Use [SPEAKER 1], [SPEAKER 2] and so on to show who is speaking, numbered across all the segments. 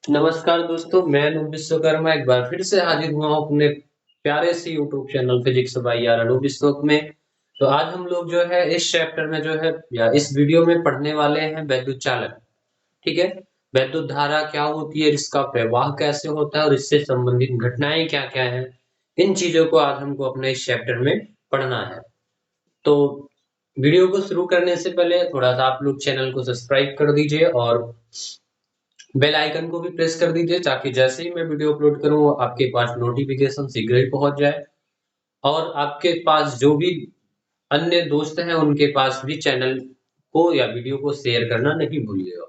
[SPEAKER 1] नमस्कार दोस्तों, मैं अनूप विश्वकर्मा एक बार फिर से हाजिर हुआ हूँ अपने प्यारे से यूट्यूब चैनल फिजिक्स बाय यार अनूप विश्वक में। तो आज हम लोग जो है इस चैप्टर में जो है या इस वीडियो में पढ़ने वाले हैं वैद्युत चालक। ठीक है। वैद्युत धारा क्या होती है, इसका प्रवाह कैसे होता है और इससे संबंधित घटनाएं क्या-क्या हैं, इन चीजों को आज हमको अपने इस चैप्टर में पढ़ना है। तो वीडियो को शुरू करने से पहले थोड़ा सा आप लोग चैनल को सब्सक्राइब कर दीजिए और बेल आइकन को भी प्रेस कर दीजिए ताकि जैसे ही मैं वीडियो अपलोड करूँ आपके पास नोटिफिकेशन शीघ्र ही पहुंच जाए और आपके पास जो भी अन्य दोस्त हैं उनके पास भी चैनल को या वीडियो को शेयर करना नहीं भूलिएगा।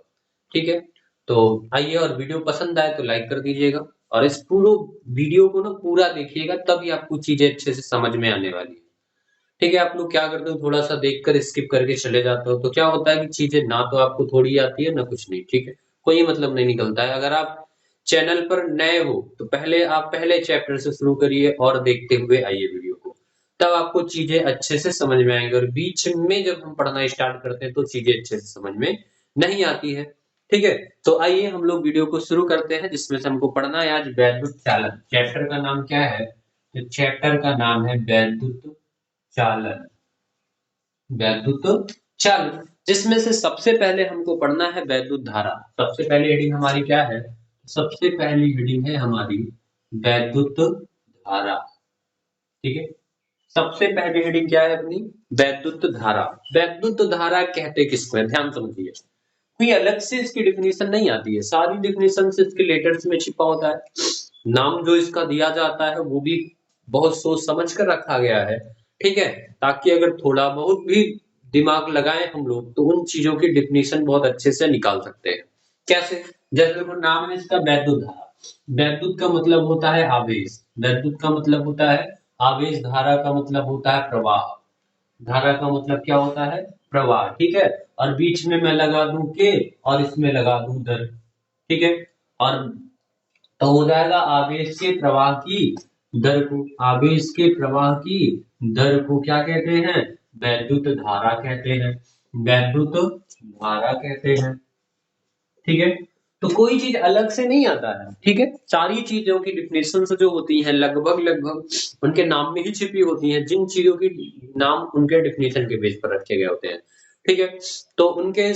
[SPEAKER 1] ठीक है। तो आइए, और वीडियो पसंद आए तो लाइक कर दीजिएगा और इस पूरे वीडियो को ना पूरा देखिएगा, तभी आपको चीजें अच्छे से समझ में आने वाली है। ठीक है। आप लोग क्या करते हो, थोड़ा सा देखकर स्किप करके चले जाते हो तो क्या होता है कि चीजें ना तो आपको थोड़ी आती है ना कुछ नहीं। ठीक है। कोई मतलब नहीं निकलता है। अगर आप चैनल पर नए हो तो पहले आप पहले चैप्टर से शुरू करिए और देखते हुए आइए वीडियो को, तब आपको चीजें अच्छे से समझ में आएंगी। और बीच में जब हम पढ़ना स्टार्ट करते हैं तो चीजें अच्छे से समझ में नहीं आती है। ठीक है। तो आइए हम लोग वीडियो को शुरू करते हैं, जिसमें से हमको पढ़ना है आज वैद्युत चालन। चैप्टर का नाम क्या है? तो चैप्टर का नाम है वैद्युत चालन। वैद्युत चालन, जिसमें से सबसे पहले हमको पढ़ना है वैद्युत धारा। सबसे पहली हेडिंग हमारी क्या है? सबसे पहली हेडिंग है हमारी वैद्युत धारा। ठीक है। सबसे पहली हेडिंग क्या है अपनी? वैद्युत धारा। वैद्युत धारा कहते किसको है, ध्यान समझिए। कोई अलग से इसकी डिफिनीशन नहीं आती है, सारी डिफिनीशन इसके लेटर्स में छिपा होता है। नाम जो इसका दिया जाता है वो भी बहुत सोच समझ कर रखा गया है। ठीक है। ताकि अगर थोड़ा बहुत भी दिमाग लगाएं हम लोग तो उन चीजों की डिफिनीशन बहुत अच्छे से निकाल सकते हैं। कैसे? जैसे देखो, नाम है इसका वैद्युत धारा। वैद्युत का मतलब होता है आवेश। वैद्युत का मतलब होता है आवेश। धारा का मतलब होता है प्रवाह। धारा का मतलब क्या होता है? प्रवाह। ठीक है। और बीच में मैं लगा दूं के और इसमें लगा दूं दर। ठीक है। और तो हो जाएगा आवेश के प्रवाह की दर को, आवेश के प्रवाह की दर को क्या कहते हैं? वैद्युत धारा कहते हैं। वैद्युत धारा कहते हैं। ठीक है। तो कोई चीज अलग से नहीं आता है। ठीक है। सारी चीजों की डिफिनेशन जो होती है लगभग लगभग उनके नाम में ही छिपी होती है। जिन चीजों की नाम उनके डिफिनेशन के बेस पर रखे गए होते हैं। ठीक है। तो उनके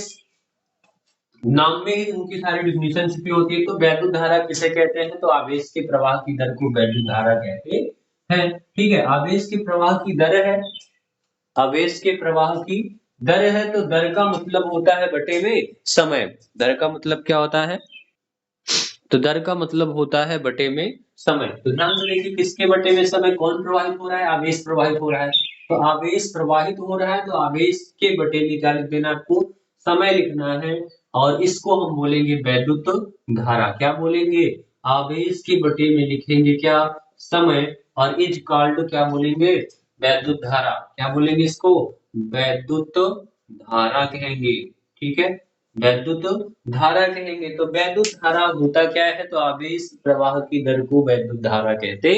[SPEAKER 1] नाम में ही उनकी सारी डिफिनेशन छुपी होती है। तो वैद्युत धारा किसे कहते हैं? तो आवेश के प्रवाह की दर को वैद्युत धारा कहते हैं। ठीक है। आवेश के प्रवाह की दर है, आवेश के प्रवाह की दर है तो दर का मतलब होता है बटे में समय। दर का मतलब क्या होता है? तो दर का मतलब होता है बटे में समय। तो ध्यान से देखिए, किसके बटे में समय? कौन प्रवाहित हो रहा है? आवेश प्रवाहित हो रहा है। तो आवेश प्रवाहित हो रहा है तो आवेश के बटे में क्या लिख देना आपको? समय लिखना है। और इसको हम बोलेंगे वैद्युत धारा। क्या बोलेंगे? आवेश के बटे में लिखेंगे क्या? समय। और इज कॉल्ड क्या बोलेंगे? वैद्युत धारा। क्या बोलेंगे इसको? वैद्युत धारा कहेंगे। ठीक है। वैद्युत धारा कहेंगे। तो वैद्युत धारा होता क्या है? तो आवेश प्रवाह की दर को वैद्युत धारा कहते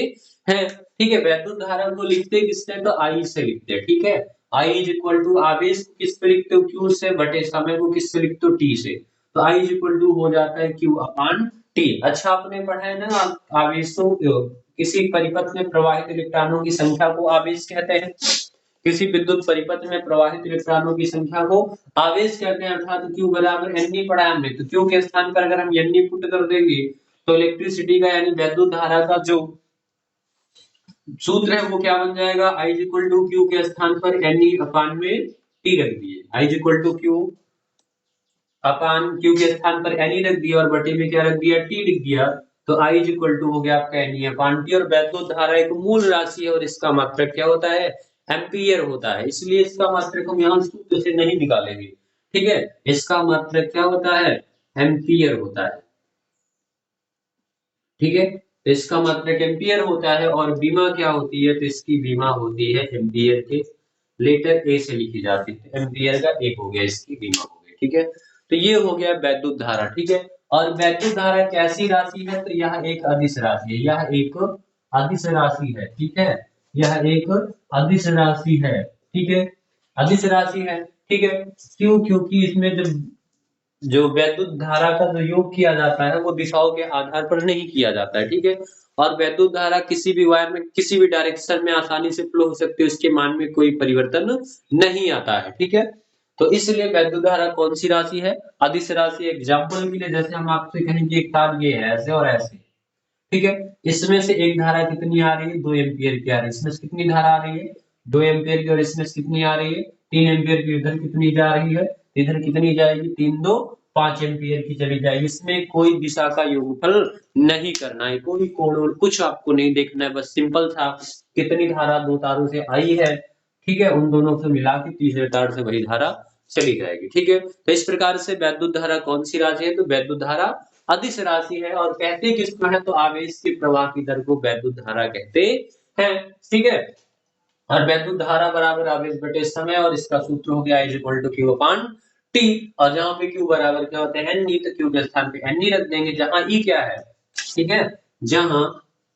[SPEAKER 1] हैं। ठीक है। वैद्युत धारा को लिखते किससे? तो आई से लिखते हैं। ठीक है। आई इज इक्वल टू आवेश को किस पे लिखते हो? क्यू से, बटे समय को किससे लिखते हो? टी से। तो आई इज इक्वल टू हो जाता है क्यू अपान टी। अच्छा, आपने पढ़ा है ना आवेशों किसी परिपथ में प्रवाहित इलेक्ट्रॉनों की संख्या को आवेश कहते हैं। किसी विद्युत परिपथ में प्रवाहित इलेक्ट्रॉनों की संख्या को आवेश कहते हैं। अर्थात Q बराबर n पढ़ा है हमने, तो Q के स्थान पर अगर हम n पुट कर देंगे तो इलेक्ट्रिसिटी का यानी वैद्युत धारा का जो सूत्र है वो क्या बन जाएगा? I is equal to Q के स्थान पर n अपान में t रख दिए। I is equal to Q upon Q के स्थान पर n रख दिया और बटे में क्या रख दिया? t लिख दिया। तो I इज इक्वल टू हो गया आपका n अपान t। और वैद्युत धारा एक मूल राशि है और इसका मात्रक क्या होता है? एम्पियर होता है। इसलिए इसका मात्रक हम यहाँ सूत्र से नहीं निकालेंगे। ठीक है। इसका मात्रक क्या होता है? एम्पियर होता है। ठीक है। तो इसका मात्रक एम्पियर होता है। और बीमा क्या होती है? तो इसकी बीमा होती है एम्पियर के लेटर ए से लिखी जाती है। तो एम्पियर का एक हो गया, इसकी बीमा हो गई। ठीक है। तो ये हो गया वैद्युत धारा। ठीक है। और वैद्युत धारा कैसी राशि है? तो यह एक अदिश राशि है। यह एक अदिश राशि है। ठीक है। यह एक अदिश राशि है। ठीक है। अदिश राशि है। ठीक है। क्यों? क्योंकि इसमें जब जो वैद्युत धारा का जो योग किया जाता है वो दिशाओं के आधार पर नहीं किया जाता है, ठीक है। और वैद्युत धारा किसी भी वायर में किसी भी डायरेक्शन में आसानी से फ्लो हो सकती है, उसके मान में कोई परिवर्तन नहीं आता है, ठीक है। तो इसलिए वैद्युत धारा कौन सी राशि है? अदिश राशि। एग्जाम्पल के लिए जैसे हम आपसे कहेंगे एक तार ये है ऐसे और ऐसे, ठीक है। इसमें से एक धारा कितनी आ रही है? 2 एम्पीयर की आ रही है। इसमें से कितनी धारा आ रही है? 2 एम्पीयर की। और इसमें से कितनी आ रही है? 3 एम्पीयर की। इधर कितनी जा रही है? इधर कितनी जाएगी? 3 2 5 एम्पीयर की चली जाएगी। इसमें कोई दिशा का योगफल नहीं करना है, कोई कोण और कुछ आपको नहीं देखना है, बस सिंपल सा कितनी धारा दो तारों से आई है, ठीक है, उन दोनों से मिला के तीसरे तार से वही धारा चली जाएगी, ठीक है। तो इस प्रकार से वैद्युत धारा कौन सी राशि है? तो वैद्युत धारा अदिश राशि है। और कहते किसको है? तो आवेश के प्रवाह की दर को वैद्युत धारा कहते हैं, ठीक है। और वैद्युत धारा बराबर आवेश बटे समय, और इसका सूत्र हो गया Q अपान टी। और जहां पे Q बराबर क्या होता है? एन ई, तो Q के स्थान पे एन ई रख देंगे, जहां ई क्या है, ठीक है। जहां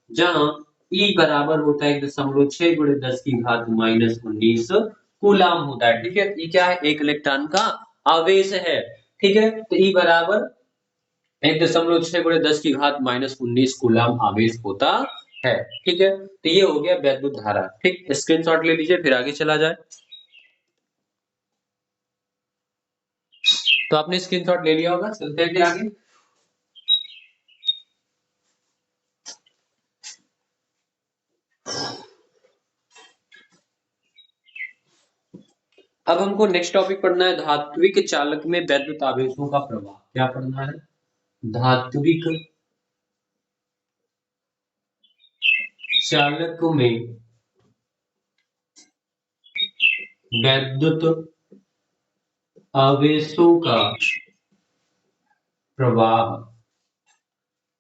[SPEAKER 1] जहां ई बराबर होता है 1.6 गुणे 10 की घात -19 कूलाम होता है, ठीक है। ई क्या है? एक इलेक्ट्रॉन का आवेश है, ठीक है। तो ई बराबर 1.6 गुणे 10 की घात -19 कूलाम आवेश होता है, ठीक है। तो ये हो गया वैद्युत धारा, ठीक। स्क्रीनशॉट ले लीजिए, फिर आगे चला जाए। तो आपने स्क्रीनशॉट ले लिया होगा, चलते हैं फिर आगे। अब हमको नेक्स्ट टॉपिक पढ़ना है, धात्विक चालक में वैद्युत आवेशों का प्रवाह। क्या पढ़ना है? धात्विक चालक में वैद्युत आवेशों का प्रवाह।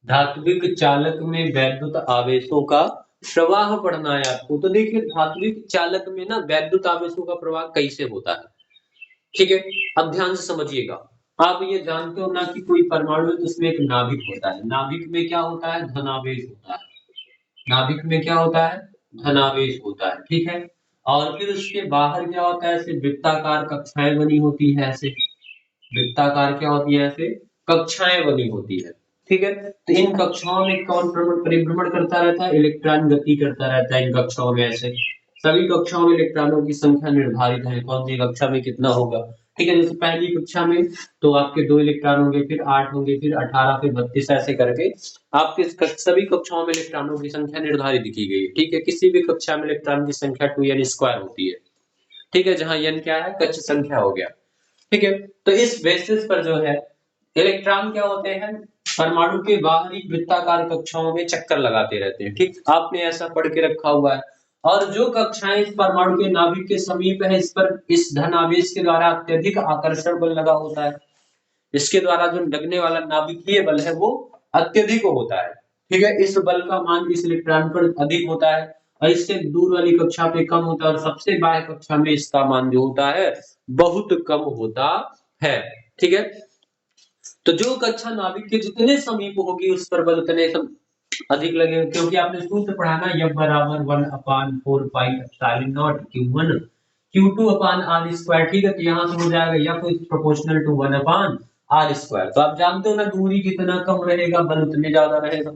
[SPEAKER 1] धात्विक चालक में वैद्युत आवेशों का प्रवाह पढ़ना है आपको। तो देखिए, धात्विक चालक में ना वैद्युत आवेशों का प्रवाह कैसे होता है, ठीक है। अब ध्यान से समझिएगा। आप ये जानते हो ना कि कोई परमाणु है तो उसमें एक नाभिक होता है। नाभिक में क्या होता है? धनावेश होता है। नाभिक में क्या होता है? धनावेश होता है, ठीक है। और फिर उसके बाहर क्या होता है? ऐसे वृत्ताकार कक्षाएं बनी होती है, ऐसे वृत्ताकार क्या होती है? ऐसे कक्षाएं बनी होती है, ठीक है। तो इन कक्षाओं में कौन परिभ्रमण करता रहता है? इलेक्ट्रॉन गति करता रहता है इन कक्षाओं में, ऐसे सभी कक्षाओं में इलेक्ट्रॉनों की संख्या निर्धारित है, कौन सी कक्षा में कितना होगा, ठीक है। जैसे पहली कक्षा में तो आपके 2 इलेक्ट्रॉन होंगे, फिर 8 होंगे, फिर 18, फिर 32, ऐसे करके आपके सभी कक्षाओं में इलेक्ट्रॉनों की संख्या निर्धारित की गई है, ठीक है। किसी भी कक्षा में इलेक्ट्रॉन की संख्या 2n² होती है, ठीक है, जहां n क्या है? कक्ष संख्या हो गया, ठीक है। तो इस बेसिस पर जो है इलेक्ट्रॉन क्या होते हैं? परमाणु के बाहरी वृत्ताकार कक्षाओं में चक्कर लगाते रहते हैं, ठीक। आपने ऐसा पढ़ के रखा हुआ है। और जो कक्षाएं इस परमाणु के नाभिक के समीप है, इस पर इस धनावेश के द्वारा अत्यधिक आकर्षण बल लगा होता है। इसके द्वारा जो लगने वाला नाभिकीय बल है वो अत्यधिक होता है, ठीक है। इस बल का मान इस इलेक्ट्रॉन पर अधिक होता है, और इससे दूर वाली कक्षा पे कम होता है, और सबसे बाह्य कक्षा में इसका मान जो होता है बहुत कम होता है, ठीक है। तो जो कक्षा नाभिक के जितने समीप होगी उस पर बल उतने अधिक लगेगा, क्योंकि आपने सूत्र पढ़ा ना, F बराबर 1/4 pi epsilon naught Q1 Q2 upon r square, ठीक है। तो यहाँ से हो जाएगा F is proportional to 1/r²। तो आप जानते हो ना, दूरी जितना कम रहेगा बल उतने ज्यादा रहेगा,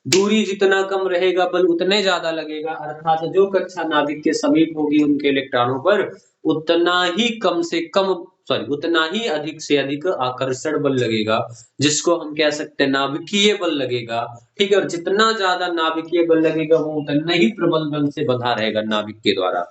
[SPEAKER 1] दूरी जितना कम रहेगा बल उतने ज्यादा लगेगा। अर्थात जो कक्षा नाभिक के समीप होगी उनके इलेक्ट्रॉनों पर उतना ही कम से कम, सॉरी, उतना ही अधिक से अधिक आकर्षण बल लगेगा, जिसको हम कह सकते हैं नाभिकीय बल लगेगा, ठीक है। और जितना ज्यादा नाभिकीय बल लगेगा वो उतना ही प्रबल बल से बंधा रहेगा नाभिक के द्वारा,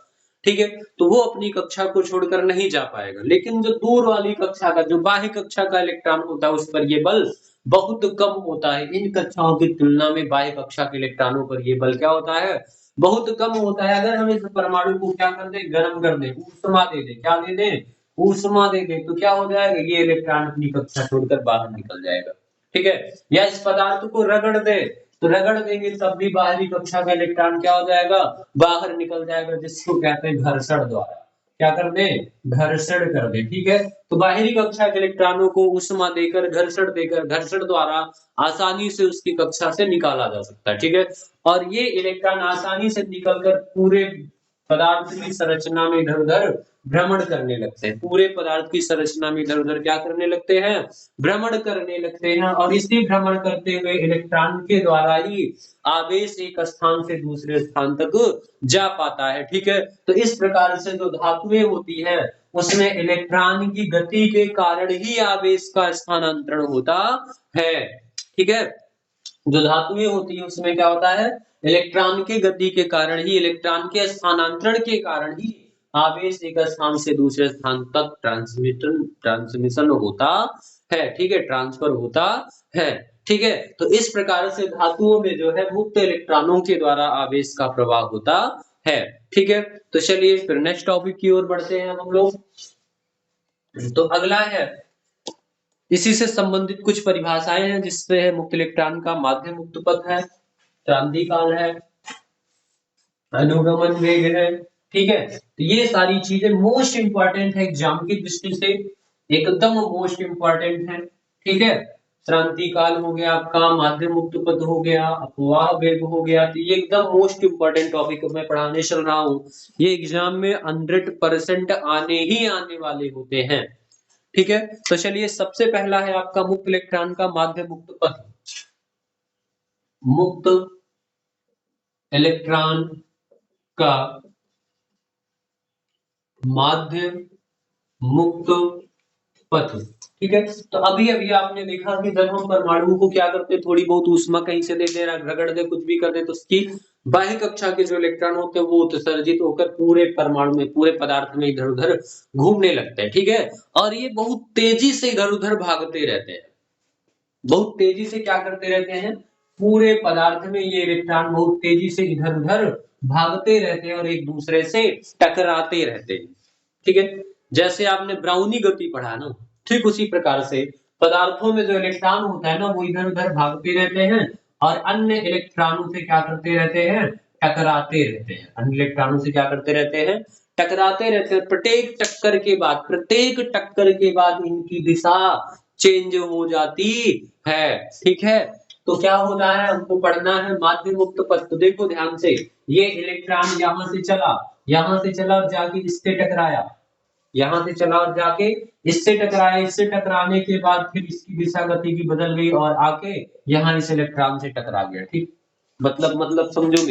[SPEAKER 1] ठीक है। तो वो अपनी कक्षा को छोड़कर नहीं जा पाएगा। लेकिन जो दूर वाली कक्षा का, जो बाह्य कक्षा का इलेक्ट्रॉन होता है, उस पर ये बल बहुत कम होता है। इन कक्षाओं की तुलना में बाह्य कक्षा के इलेक्ट्रॉनों पर ये बल क्या होता है? बहुत कम होता है। अगर हम इस परमाणु को क्या कर दें? गर्म कर दें, ऊष्मा दे दें, क्या दे दें? ऊष्मा दे दें, तो क्या हो जाएगा? ये इलेक्ट्रॉन अपनी कक्षा छोड़कर बाहर निकल जाएगा, ठीक है। या इस पदार्थ को रगड़ दे, तो रगड़ देंगे तब भी बाहरी कक्षा का इलेक्ट्रॉन क्या हो जाएगा? बाहर निकल जाएगा, जिसको कहते हैं घर्षण द्वारा। क्या कर दे? घर्षण कर दे, ठीक है। तो बाहरी कक्षा के इलेक्ट्रॉनों को ऊष्मा देकर घर्षण द्वारा आसानी से उसकी कक्षा से निकाला जा सकता है, ठीक है। और ये इलेक्ट्रॉन आसानी से निकलकर पूरे पदार्थ की संरचना में इधर उधर भ्रमण करने लगते हैं, पूरे पदार्थ की संरचना में इधर उधर क्या करने लगते हैं, भ्रमण करने लगते हैं। और इसी भ्रमण करते हुए इलेक्ट्रॉन के द्वारा ही आवेश एक स्थान से दूसरे स्थान तक जा पाता है। ठीक है, तो इस प्रकार से जो धातुएं होती है उसमें इलेक्ट्रॉन की गति के कारण ही आवेश का स्थानांतरण होता है। ठीक है, जो धातुएं होती है उसमें क्या होता है, इलेक्ट्रॉन की गति के कारण ही, इलेक्ट्रॉन के स्थानांतरण के कारण ही आवेश एक स्थान से दूसरे स्थान तक ट्रांसमिशन होता है। ठीक है, ट्रांसफर होता है। ठीक है, तो इस प्रकार से धातुओं में जो है मुक्त इलेक्ट्रॉनों के द्वारा आवेश का प्रवाह होता है। ठीक है, तो चलिए फिर नेक्स्ट टॉपिक की ओर बढ़ते हैं हम लोग। तो अगला है, इसी से संबंधित कुछ परिभाषाएं हैं जिससे है मुक्त इलेक्ट्रॉन का माध्य मुक्त पथ है, क्रांति काल है, अनुगमन वेग है। ठीक है, तो ये सारी चीजें मोस्ट इंपॉर्टेंट है एग्जाम की दृष्टि से, एकदम मोस्ट इंपॉर्टेंट है। ठीक है, क्रांति काल हो गया आपका, माध्य मुक्त पथ हो गया, अपवाह वेग हो गया, तो ये एकदम मोस्ट इंपॉर्टेंट टॉपिक मैं पढ़ाने चल रहा हूँ। ये एग्जाम में 100% आने ही आने वाले होते हैं। ठीक है, तो चलिए सबसे पहला है आपका मुक्त इलेक्ट्रॉन का माध्य मुक्त पथ। मुक्त इलेक्ट्रॉन का माध्य मुक्त पथ। ठीक है, तो अभी अभी आपने देखा कि जब हम परमाणु को क्या करते, थोड़ी बहुत ऊष्मा कहीं से दे दे, रगड़ दे, कुछ भी कर दे, तो उसकी बाह्य कक्षा के जो इलेक्ट्रॉन होते हैं वो उत्सर्जित होकर पूरे परमाणु में, पूरे पदार्थ में इधर उधर घूमने लगते हैं। ठीक है, और ये बहुत तेजी से इधर उधर भागते रहते हैं, बहुत तेजी से क्या करते रहते हैं, पूरे पदार्थ में ये इलेक्ट्रॉन बहुत तेजी से इधर उधर भागते रहते हैं और एक दूसरे से टकराते रहते हैं। ठीक है, जैसे आपने ब्राउनी गति पढ़ा ना, ठीक उसी प्रकार से पदार्थों में जो इलेक्ट्रॉन होता है ना वो इधर उधर भागते रहते हैं और अन्य इलेक्ट्रॉनों से क्या करते रहते हैं, टकराते रहते हैं। अन्य इलेक्ट्रॉनों से क्या करते रहते हैं, टकराते रहते हैं। प्रत्येक टक्कर के बाद इनकी दिशा चेंज हो जाती है। ठीक है, तो क्या होता है, हमको पढ़ना है माध्य मुक्त पथ। तो देखो ध्यान से, ये इलेक्ट्रॉन यहां से चला और जाके इससे टकराया, यहां से चला और जाके इससे टकराया, इससे टकराने के बाद फिर इसकी दिशा गति की बदल गई और आके यहाँ इस इलेक्ट्रॉन से टकरा गया। ठीक, मतलब समझो,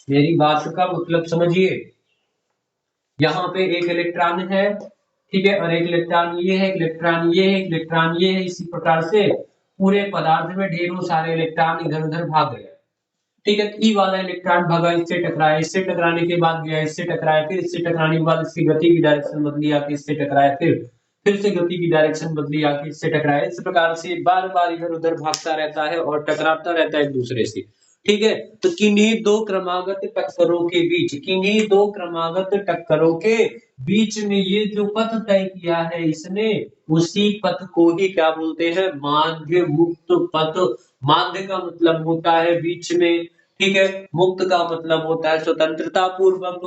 [SPEAKER 1] मेरी बात का मतलब समझिए। यहाँ पे एक इलेक्ट्रॉन है, ठीक है, और एक इलेक्ट्रॉन ये है, इलेक्ट्रॉन ये है, इलेक्ट्रॉन ये है। इसी प्रकार से पूरे पदार्थ में ढेरों सारे इलेक्ट्रॉन इधर उधर भाग गए। ठीक है, ई वाला इलेक्ट्रॉन भागा, इससे टकराया, इससे टकराने के बाद गया, इससे टकराया, फिर इससे टकराने के बाद इसकी गति की डायरेक्शन बदली, आके इससे टकराया, फिर से गति की डायरेक्शन बदली, आके इससे टकराया। इस प्रकार से बार बार इधर उधर भागता रहता है और टकराता रहता है एक दूसरे से। ठीक है, तो किन्हीं दो क्रमागत टक्करों के बीच, किन्हीं दो क्रमागत टक्करों के बीच में ये जो पथ तय किया है इसने, उसी पथ को ही क्या बोलते हैं, माध्य मुक्त पथ। माध्य का मतलब होता है बीच में, ठीक है, मुक्त का मतलब होता है स्वतंत्रता पूर्वक,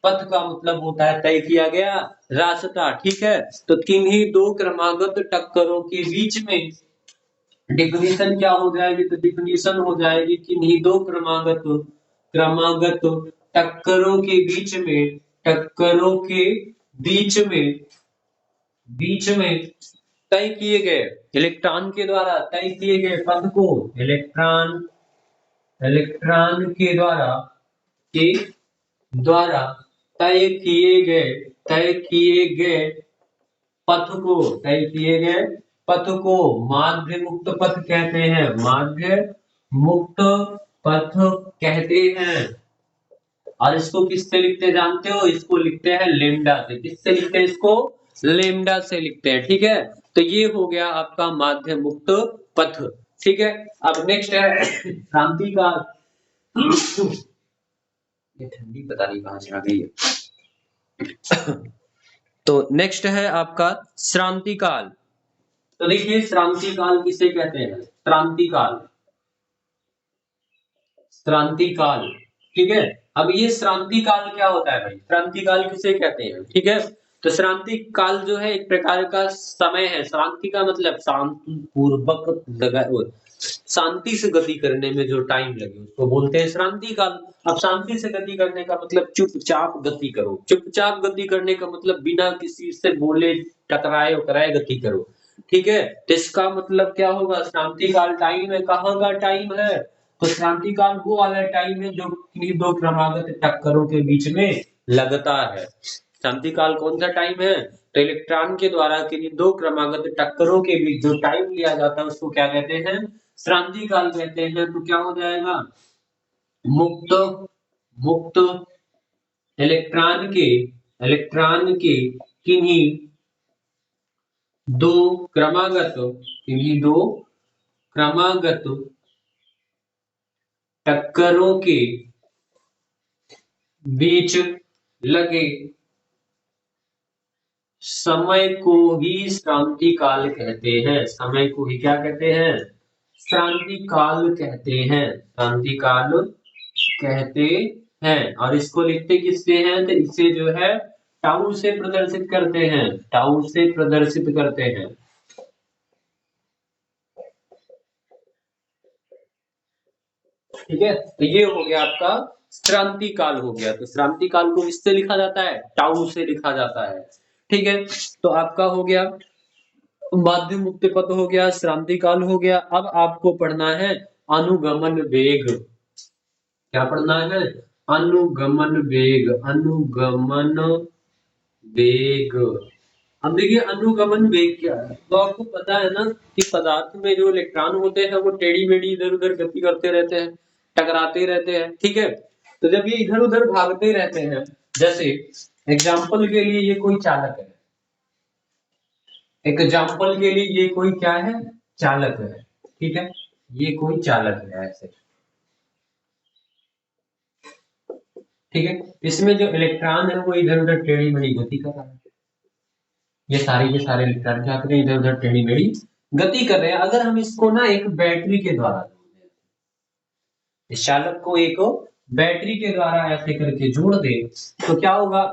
[SPEAKER 1] पथ का मतलब होता है तय किया गया रास्ता। ठीक है, तो किन्हीं दो क्रमागत टक्करों के बीच में डिफिनीशन क्या हो जाएगी, तो डिफिनीशन हो जाएगी किन्हीं दो क्रमागत टक्करों के बीच में, टक्करों के बीच में तय किए गए इलेक्ट्रॉन के द्वारा तय किए गए पथ को, इलेक्ट्रॉन के द्वारा तय किए गए पथ को माध्य मुक्त पथ कहते हैं, माध्य मुक्त पथ कहते हैं। और इसको किससे लिखते जानते हो, इसको लिखते हैं लेमडा से। किससे लिखते हैं इसको, लेमडा से लिखते हैं। ठीक है, तो ये हो गया आपका माध्य मुक्त पथ। ठीक है, अब नेक्स्ट है क्रांति का, ये ठंडी पता नहीं कहां से आ गई है। तो नेक्स्ट है आपका श्रांति काल। तो देखिए श्रांति काल किसे कहते हैं, श्रांति काल। ठीक है, अब ये श्रांति काल क्या होता है भाई, श्रांति काल किसे कहते हैं। ठीक है, तो श्रांति काल जो है एक प्रकार का समय है। श्रांति का मतलब शांति पूर्वक शांति से गति करने में जो टाइम लगे उसको बोलते हैं श्रांति काल। अब शांति से गति करने का मतलब चुपचाप गति करो। चुपचाप गति करने का मतलब बिना किसी से बोले टकराए उकराए गति करो। ठीक है, तो इसका मतलब क्या होगा? शांति काल टाइम है, कहाँ का टाइम है? तो शांति काल वो वाला टाइम है जो किन्हीं दो क्रमागत टक्करों के बीच में लगता है। शांति काल कौन सा टाइम है? तो इलेक्ट्रॉन के द्वारा किन्हीं दो क्रमागत टक्करों के बीच जो टाइम लिया जाता है उसको क्या कहते हैं? श्रांति काल कहते हैं। तो क्या हो जाएगा? मुक्त मुक्त इलेक्ट्रॉन के किन्हीं दो क्रमागत टक्करों के बीच लगे समय को ही श्रांति काल कहते हैं। समय को ही क्या कहते हैं? श्रांति काल कहते हैं। श्रांति काल कहते हैं। और इसको लिखते किससे हैं? तो इसे जो है टाउ से प्रदर्शित करते हैं। टाउ से प्रदर्शित करते हैं। ठीक है, तो ये हो गया आपका श्रांति काल हो गया। तो श्रांति काल को किससे लिखा जाता है? टाउ से लिखा जाता है। ठीक है, तो आपका हो गया माध्य मुक्त पद हो गया, श्रांति काल हो गया। अब आपको पढ़ना है अनुगमन वेग। क्या पढ़ना है? अनुगमन वेग। अनुगमन वेग। अब देखिए अनुगमन वेग क्या है? तो आपको पता है ना कि पदार्थ में जो इलेक्ट्रॉन होते हैं वो टेढ़ी मेढ़ी इधर उधर गति करते रहते हैं, टकराते रहते हैं। ठीक है, तो जब ये इधर उधर भागते रहते हैं, जैसे एग्जाम्पल के लिए ये कोई चालक है, एग्जाम्पल के लिए ये कोई क्या है? चालक है। ठीक है, ये कोई चालक है ऐसे। ठीक है, इसमें जो इलेक्ट्रॉन है वो इधर उधर टेढ़ी मेढ़ी गति कर रहा है। ये सारे के सारे इलेक्ट्रॉन क्या कर रहे हैं? इधर उधर टेढ़ी मेढ़ी गति कर रहे हैं। अगर हम इसको ना एक बैटरी के द्वारा, इस चालक को एक बैटरी के द्वारा ऐसे करके जोड़ दे, तो क्या होगा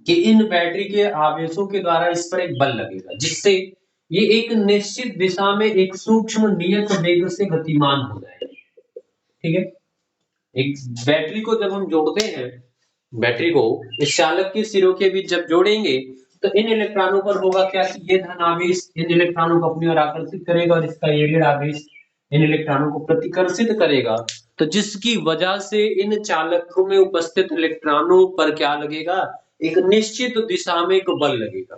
[SPEAKER 1] कि इन बैटरी के आवेशों के द्वारा इस पर एक बल लगेगा, जिससे ये एक निश्चित दिशा में एक सूक्ष्म नियत वेग से गतिमान हो जाएगा। ठीक है, एक बैटरी को जब हम जोड़ते हैं, बैटरी को इस चालक के सिरों के बीच जब जोड़ेंगे, तो इन इलेक्ट्रॉनों पर होगा क्या कि ये धन आवेश इन इलेक्ट्रॉनों को अपनी ओर आकर्षित करेगा और इसका ये ऋण आवेश इन इलेक्ट्रॉनों को प्रतिकर्षित करेगा। तो जिसकी वजह से इन चालकों में उपस्थित इलेक्ट्रॉनों पर क्या लगेगा? एक निश्चित दिशा में एक बल लगेगा।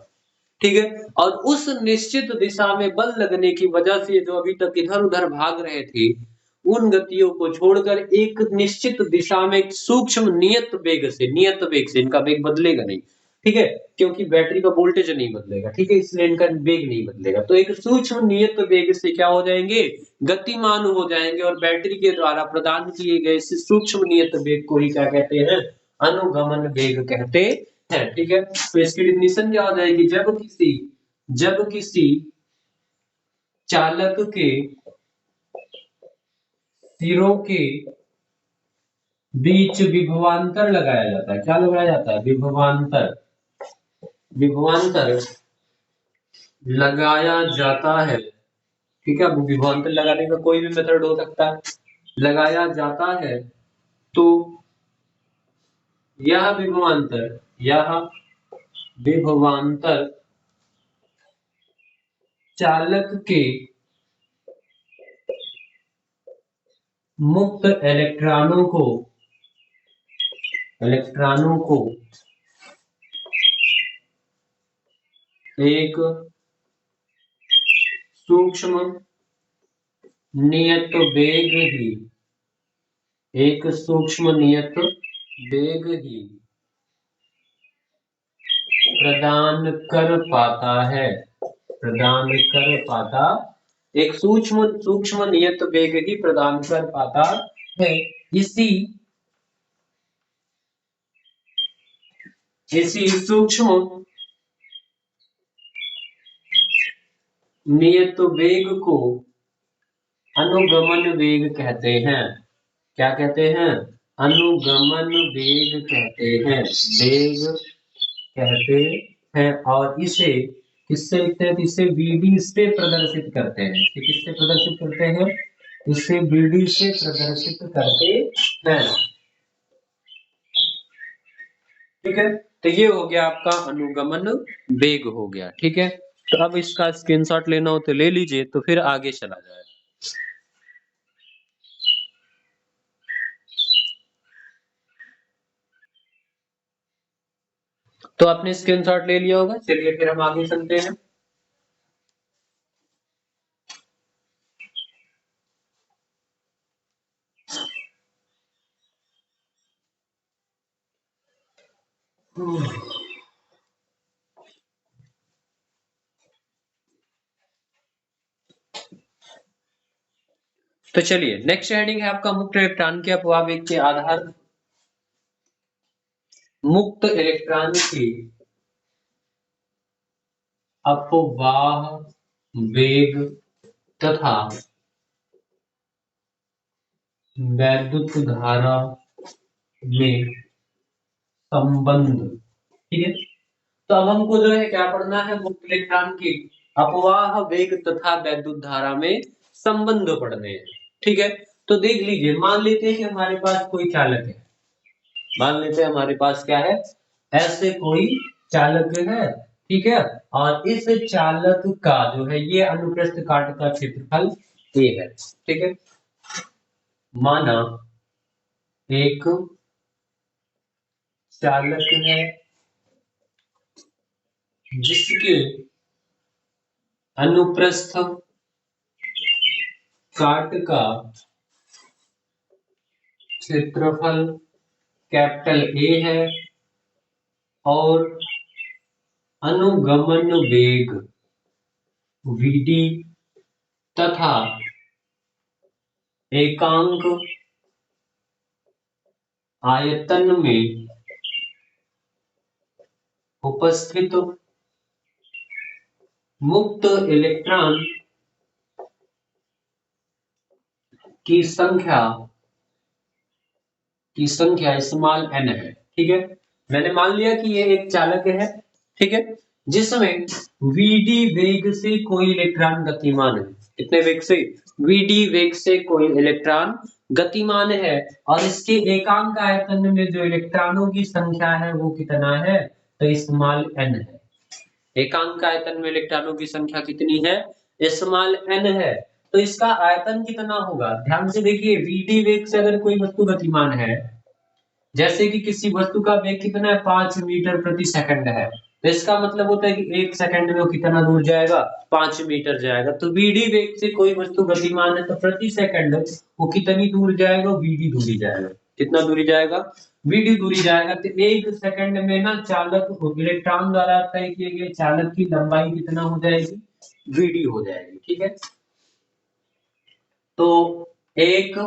[SPEAKER 1] ठीक है, और उस निश्चित दिशा में बल लगने की वजह से जो अभी तक इधर उधर भाग रहे थे, उन गतियों को छोड़कर एक निश्चित दिशा में एक सूक्ष्म नियत वेग से इनका वेग बदलेगा नहीं। ठीक है, क्योंकि बैटरी का वोल्टेज नहीं बदलेगा। ठीक है, इसलिए इनका वेग नहीं बदलेगा। तो एक सूक्ष्म नियत वेग से क्या हो जाएंगे? गतिमान हो जाएंगे। और बैटरी के द्वारा प्रदान किए गए इस सूक्ष्म नियत वेग को ही क्या कहते हैं? अनुगमन वेग कहते हैं। ठीक है, तो इसकी डिफिनीशन क्या हो जाएगी? जब किसी चालक के सिरों के बीच विभवांतर लगाया जाता है। क्या लगाया जाता है? विभवांतर। विभवांतर लगाया जाता है। ठीक है, अब विभवांतर लगाने का कोई भी मेथड हो सकता है, लगाया जाता है। तो यह विभवांतर चालक के मुक्त इलेक्ट्रॉनों को एक सूक्ष्म नियत वेग ही प्रदान कर पाता एक सूक्ष्म नियत वेग ही प्रदान कर पाता है। इसी सूक्ष्म नियत वेग को अनुगमन वेग कहते हैं। क्या कहते हैं? अनुगमन वेग कहते हैं। वेग कहते हैं और इसे किससे लिखते हैं? तो इसे बीडी से प्रदर्शित करते हैं। इसे किससे प्रदर्शित करते हैं? इसे बीडी से प्रदर्शित करते हैं। ठीक है, तो ये हो गया आपका अनुगमन वेग हो गया। ठीक है, तो अब इसका स्क्रीनशॉट लेना हो तो ले लीजिए, तो फिर आगे चला जाए। तो आपने स्क्रीनशॉट ले लिया होगा, चलिए फिर हम आगे चलते हैं। तो चलिए, नेक्स्ट हेडिंग है आपका मुक्त इलेक्ट्रॉन के अपवाह वेग के आधार। मुक्त इलेक्ट्रॉन की अपवाह वेग तथा वैद्युत धारा में संबंध। ठीक है, तो अब हमको जो है क्या पढ़ना है? मुक्त इलेक्ट्रॉन की अपवाह वेग तथा वैद्युत धारा में संबंध पढ़ने हैं। ठीक है, तो देख लीजिए, मान लेते हैं कि हमारे पास कोई चालक है। मान लेते हैं हमारे पास क्या है? ऐसे कोई चालक है। ठीक है, और इस चालक का जो है ये अनुप्रस्थ काट का क्षेत्रफल ए है। ठीक है, माना एक चालक है जिसके अनुप्रस्थ काट का क्षेत्रफल कैपिटल ए है और अनुगमन वेग वीडी तथा एकांक आयतन में उपस्थित मुक्त इलेक्ट्रॉन की संख्या स्मॉल n है। ठीक है, मैंने मान लिया कि ये एक चालक है। ठीक है, जिसमें vd वेग से कोई इलेक्ट्रॉन गतिमान है। कितने वेग से? vd वेग से कोई इलेक्ट्रॉन गतिमान है और इसके एकांक आयतन में जो इलेक्ट्रॉनों की संख्या है वो कितना है? तो स्मॉल n है। एकांक आयतन में इलेक्ट्रॉनों की संख्या कितनी है? स्मॉल n है। तो इसका आयतन कितना होगा? ध्यान से देखिए, vd वेग से अगर कोई वस्तु गतिमान है, जैसे कि किसी वस्तु का वेग कितना है? 5 मीटर प्रति सेकंड है, तो इसका मतलब होता है कि 1 सेकंड में वो कितना दूर जाएगा? 5 मीटर जाएगा। तो vd वेग से कोई वस्तु गतिमान है तो प्रति सेकंड वो कितनी दूर जाएगा? vd दूरी जाएगा। कितना दूरी जाएगा? vd दूरी जाएगा। तो 1 सेकंड में ना चालक इलेक्ट्रॉन द्वारा तय किए गए चालक की लंबाई कितना हो जाएगी? vd हो जाएगी। ठीक है, तो 1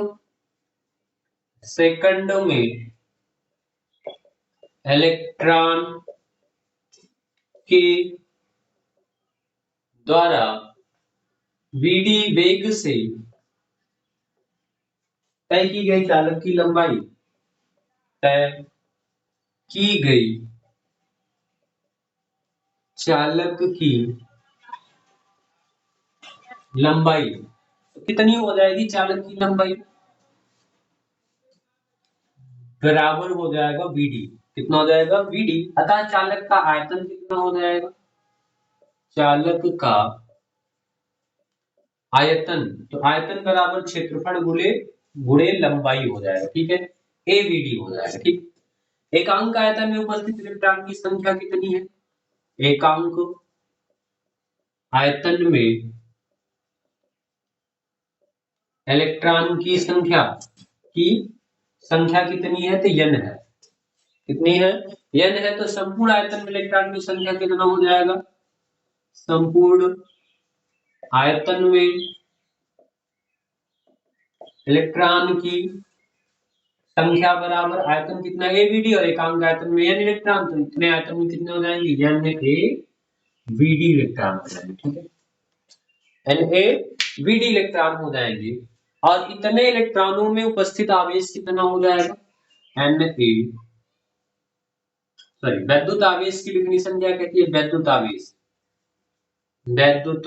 [SPEAKER 1] सेकंड में इलेक्ट्रॉन के द्वारा vd वेग से तय की गई चालक की लंबाई, तय की गई चालक की लंबाई कितनी हो जाएगी? चालक की लंबाई बराबर हो जाएगा vd। कितना हो जाएगा? vd। अतः चालक का आयतन कितना हो जाएगा? चालक का आयतन, तो आयतन बराबर क्षेत्रफल गुणे गुणे लंबाई हो जाएगा। ठीक है, avd हो जाएगा। ठीक, एकांक आयतन में उपस्थित इलेक्ट्रॉन की संख्या कितनी है? एकांक आयतन में इलेक्ट्रॉन की संख्या कितनी है? तो n है। कितनी है? n है। तो संपूर्ण आयतन में इलेक्ट्रॉन की संख्या कितना हो जाएगा? संपूर्ण आयतन में इलेक्ट्रॉन की संख्या बराबर आयतन कितना? एवीडी और एकांक आयतन में n इलेक्ट्रॉन, तो इतने आयतन में कितने हो जाएंगे? n a vd इलेक्ट्रॉन हो जाएंगे। ठीक है, n a vd इलेक्ट्रॉन हो जाएंगे और इतने इलेक्ट्रॉनों में उपस्थित आवेश कितना हो जाएगा? n a सॉरी, वैद्युत आवेश की डिफिनेशन क्या कहती है? वैद्युत आवेश, वैद्युत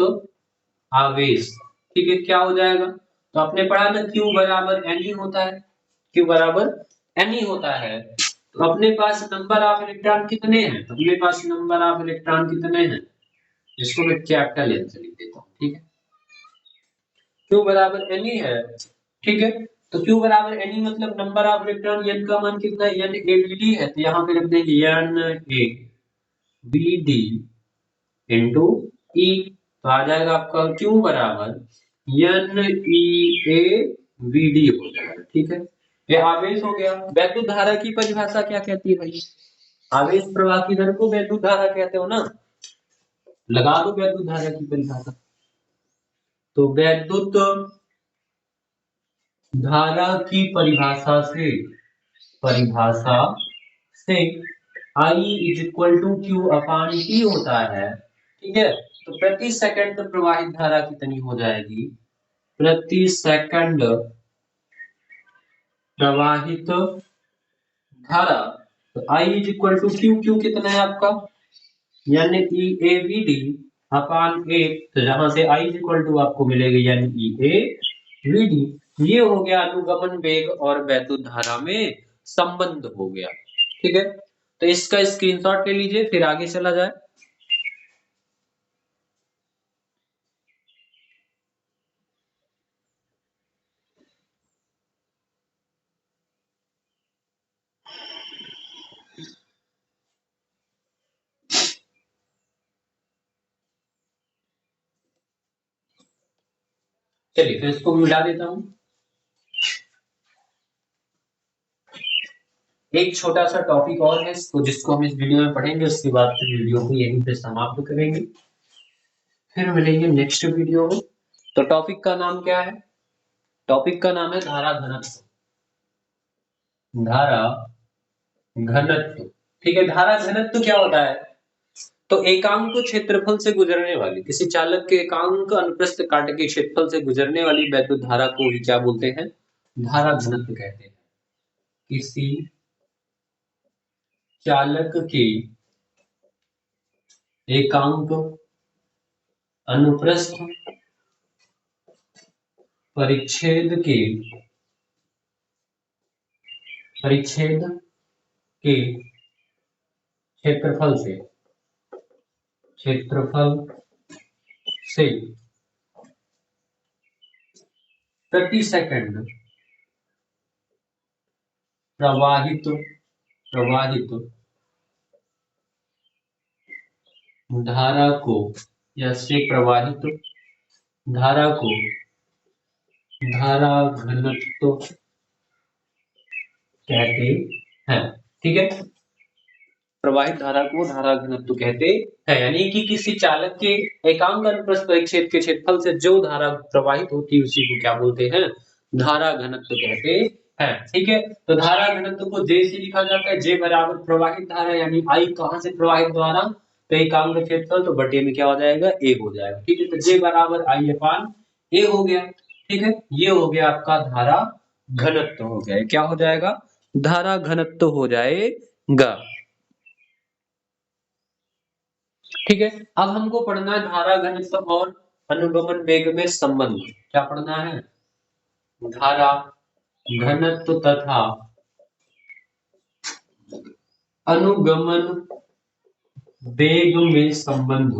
[SPEAKER 1] आवेश, ठीक है, क्या हो जाएगा? तो आपने पढ़ा ना, Q बराबर N होता है, Q बराबर N होता है। तो अपने पास नंबर ऑफ इलेक्ट्रॉन कितने हैं? तो अपने पास नंबर ऑफ इलेक्ट्रॉन कितने हैं? इसको मैं कैपिटल एन से लिख देता हूँ, ठीक है। Q बराबर N है, ठीक है। तो Q बराबर N मतलब नंबर ऑफ इलेक्ट्रॉन, N का मान कितना है? N ABD है, तो यहाँ पे रख देंगे NABD इंटू ई, तो आ जाएगा आपका Q बराबर NEABD हो जाएगा, ठीक है। ये आवेश हो गया। वैद्युत धारा की परिभाषा क्या कहती है भाई? आवेश प्रवाह की दर को वैद्युत धारा कहते हो ना। लगा दो वैद्युत धारा की परिभाषा। तो वैद्युत धारा की परिभाषा से I is equal to Q upon T होता है, ठीक है। तो प्रति सेकंड प्रवाहित धारा कितनी हो जाएगी? प्रति सेकंड प्रवाहित धारा, तो I is equal to Q, Q कितना है आपका? यानी EABD अपान 8, तो जहां से I इज इक्वल टू आपको मिलेगा यानी EABD। ये हो गया अनुगमन वेग और वैद्युत धारा में संबंध हो गया, ठीक है। तो इसका स्क्रीनशॉट ले लीजिए, फिर आगे चला जाए। चलिए फिर इसको मिला देता हूं। एक छोटा सा टॉपिक और है इसको, जिसको हम इस वीडियो में पढ़ेंगे, उसके बाद फिर वीडियो को यहीं पे समाप्त करेंगे, फिर मिलेंगे नेक्स्ट वीडियो में। तो टॉपिक का नाम क्या है? टॉपिक का नाम है धारा घनत्व। धारा घनत्व, ठीक है। धारा घनत्व क्या होता है? तो एकांक क्षेत्रफल से गुजरने वाली, किसी चालक के एकांक अनुप्रस्थ काट के क्षेत्रफल से गुजरने वाली वैद्युत धारा को ही क्या बोलते हैं? धारा घनत्व कहते हैं। किसी चालक के एकांक अनुप्रस्थ परिच्छेद के क्षेत्रफल से प्रति सेकंड प्रवाहित धारा को, या से प्रवाहित धारा को धारा घनत्व कहते हैं, ठीक है। प्रवाहित धारा को धारा घनत्व कहते हैं, यानी कि किसी चालक के एकांक अनुप्रस्थ परिच्छेद के क्षेत्रफल से जो धारा प्रवाहित होती है उसी को क्या बोलते हैं? धारा घनत्व कहते हैं, ठीक है। तो धारा घनत्व को J से लिखा जाता है, J बराबर प्रवाहित धारा, यानी I कहां से प्रवाहित धारा? तो एकांक क्षेत्रफल, तो बटे में क्या हो जाएगा? A हो जाएगा, ठीक है। तो J बराबर I अपान A हो गया, ठीक है। ये हो गया आपका धारा घनत्व हो गया। क्या हो जाएगा? धारा घनत्व हो जाएगा, ठीक है। अब हमको पढ़ना है धारा घनत्व और अनुगमन वेग में संबंध। क्या पढ़ना है? धारा घनत्व तथा अनुगमन वेग में संबंध,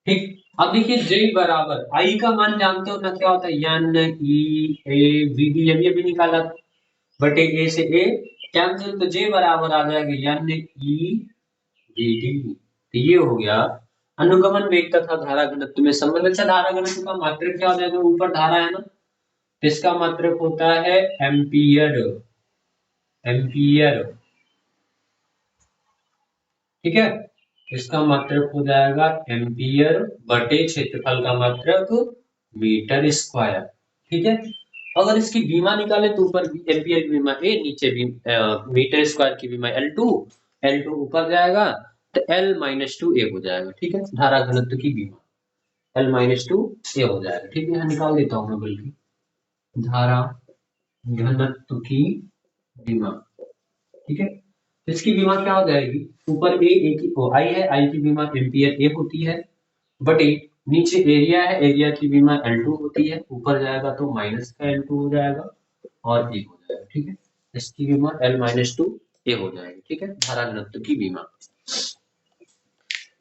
[SPEAKER 1] ठीक। अब देखिए J बराबर I का मान जानते हो ना, क्या होता है? NEABD, अभी निकाला था, बटे A से A कैंसिल, तो J बराबर आ जाएगा NEBD। तो ये हो गया अनुगमन वेग तथा धारा घनत्व में संबंध। अच्छा, धारा घनत्व का मात्रक क्या हो जाएगा? ऊपर धारा है ना, तो इसका मात्रक होता है एम्पियर, एम्पियर, ठीक है। इसका मात्रक हो जाएगा एम्पियर बटे क्षेत्रफल का मात्रक मीटर स्क्वायर, ठीक है। अगर इसकी बीमा निकाले तो ऊपर एम्पियर की बीमा ए, नीचे भी मीटर स्क्वायर की बीमा L2, L2 ऊपर जाएगा तो L-2 A हो जाएगा, ठीक है। धारा घनत्व की बीमा L-2 A हो जाएगा, ठीक है। यहाँ निकाल देता हूँ मैं, बल्कि धारा घनत्व की बीमा, ठीक है। इसकी बीमा क्या हो जाएगी, ऊपर ए की आई है, आई की बीमा एम्पियर ए होती है, बटे नीचे एरिया है, एरिया की बीमा L2 होती है, ऊपर जाएगा तो माइनस का L2 हो जाएगा और ए हो जाएगा। ठीक है, इसकी बीमा L-2 ए हो जाएगी। ठीक है, धारा घनत्व की बीमा।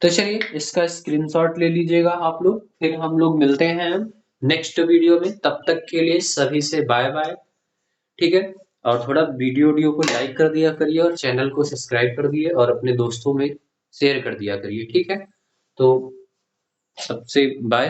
[SPEAKER 1] तो चलिए इसका स्क्रीनशॉट ले लीजिएगा आप लोग, फिर हम लोग मिलते हैं नेक्स्ट वीडियो में। तब तक के लिए सभी से बाय बाय। ठीक है, और थोड़ा वीडियो को लाइक कर दिया करिए और चैनल को सब्सक्राइब कर दिए और अपने दोस्तों में शेयर कर दिया करिए। ठीक है, तो सबसे बाय।